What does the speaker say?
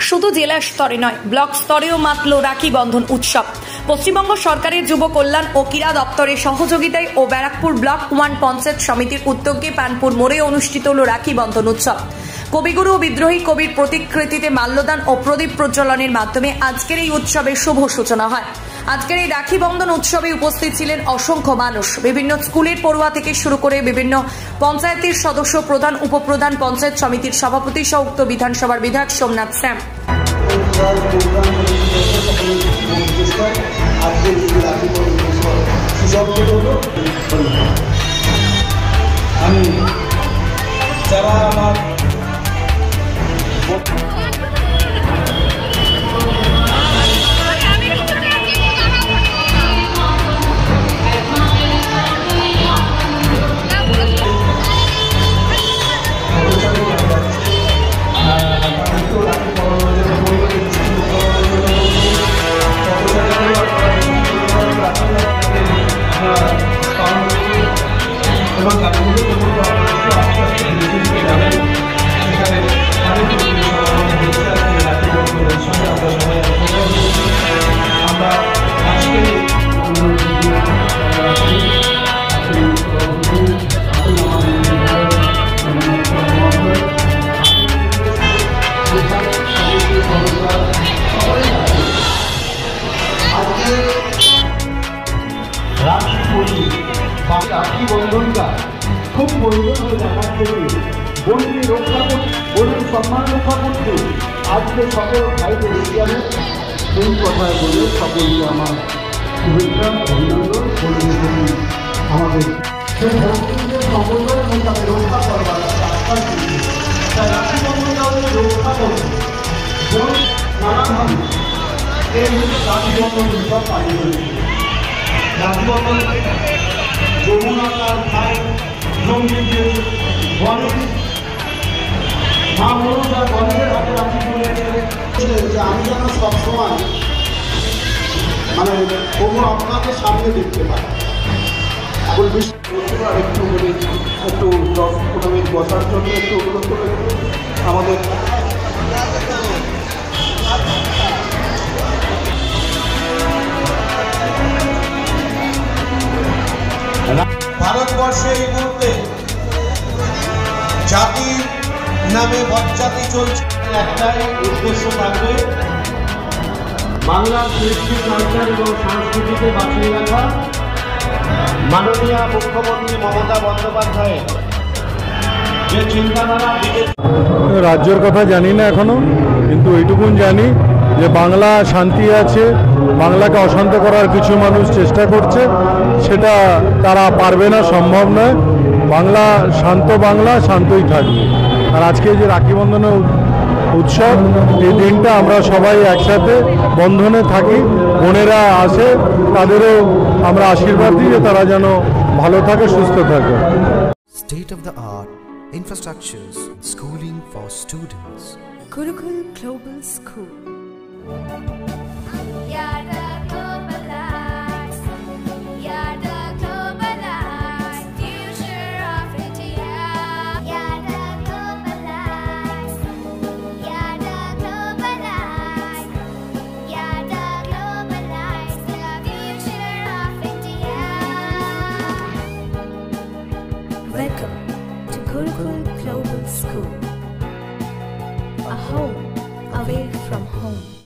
শুধু জেলা স্তরে নয়, ব্লক স্তরেও মাতল রাখি বন্ধন উৎসব। পশ্চিমবঙ্গ সরকারের যুব কল্যাণ ও ক্রীড়া দপ্তরের সহযোগিতায় ও ব্যারাকপুর ব্লক 1 পঞ্চায়েত সমিতির উদ্যোগে পানপুর মোড়ে অনুষ্ঠিত হল রাখি বন্ধন উৎসব। কবিগুরু ও বিদ্রোহী কবির প্রতিকৃতিতে মাল্যদান ও প্রদীপ প্রজ্বলনের মাধ্যমে আজকের এই উৎসবের শুভ সূচনা হয়। আজকের এই রাখি বন্ধন উৎসবে উপস্থিত ছিলেন অসংখ্য মানুষ। বিভিন্ন স্কুলের পড়ুয়া থেকে শুরু করে বিভিন্ন পঞ্চায়েতের সদস্য, প্রধান, উপপ্রধান, পঞ্চায়েত সমিতির সভাপতি সহ উক্ত বিধানসভার বিধায়ক সোমনাথ শ্যাম। আমি যারা আমার রাখি বন্ধনটা খুব প্রয়োজন হয়ে দেখার থেকে বোনকে রক্ষা করতে, বোনের সম্মান রক্ষা করতে আজকে সকল ভাইদের এরিয়ারে এই কথায় বলে সকলকে আমার শুভেচ্ছা, অভিনন্দন বলে আমাদের সেই ভক্তিদের সমন্বয় এবং তাদের রক্ষা করবার আশ্বাস দিচ্ছে। তাই রাখি বন্ধনটা রক্ষা করবে বোন নানানভাবে এই রাখি বন্ধন উৎসব পালিত হয়েছে। রাখি বন্ধন যমুনা তার ভাই জঙ্গি দিয়ে গণেশ মা মনুষা গণেশের হাতে রাখি তুলেছে যে আমি যেন সবসময় মানে তবু আপনাকে সামনে দেখতে পাই। এখন একটু একটু 10-15 মিনিট বসার জন্য একটু অনুরোধ করে আমাদের ভারতবর্ষে এই মুহূর্তে জাতির নামে বজ্জাতি চলছে, একটাই উদ্দেশ্য থাকবে বাংলার কৃষ্টি কালচার এবং সংস্কৃতিকে বাঁচিয়ে রাখা। মাননীয় মুখ্যমন্ত্রী মমতা বন্দ্যোপাধ্যায়ের যে চিন্তাধারা, রাজ্যের কথা জানি না এখনো, কিন্তু এইটুকুন জানি যে বাংলা শান্তি আছে, বাংলাকে অশান্ত করার কিছু মানুষ চেষ্টা করছে, সেটা তারা পারবে না, সম্ভব নয়। বাংলা শান্ত, বাংলা শান্তই থাকবে। আর আজকে যে রাখি বন্ধনের উৎসব, এই দিনটা আমরা সবাই একসাথে বন্ধনে থাকি, বোনেরা আসে, তাদেরও আমরা আশীর্বাদ দিই যে তারা যেন ভালো থাকে, সুস্থ থাকে। State of the art infrastructures, schooling for students. Gurukul Global School. Welcome to Gurukul Global School, a home away from home.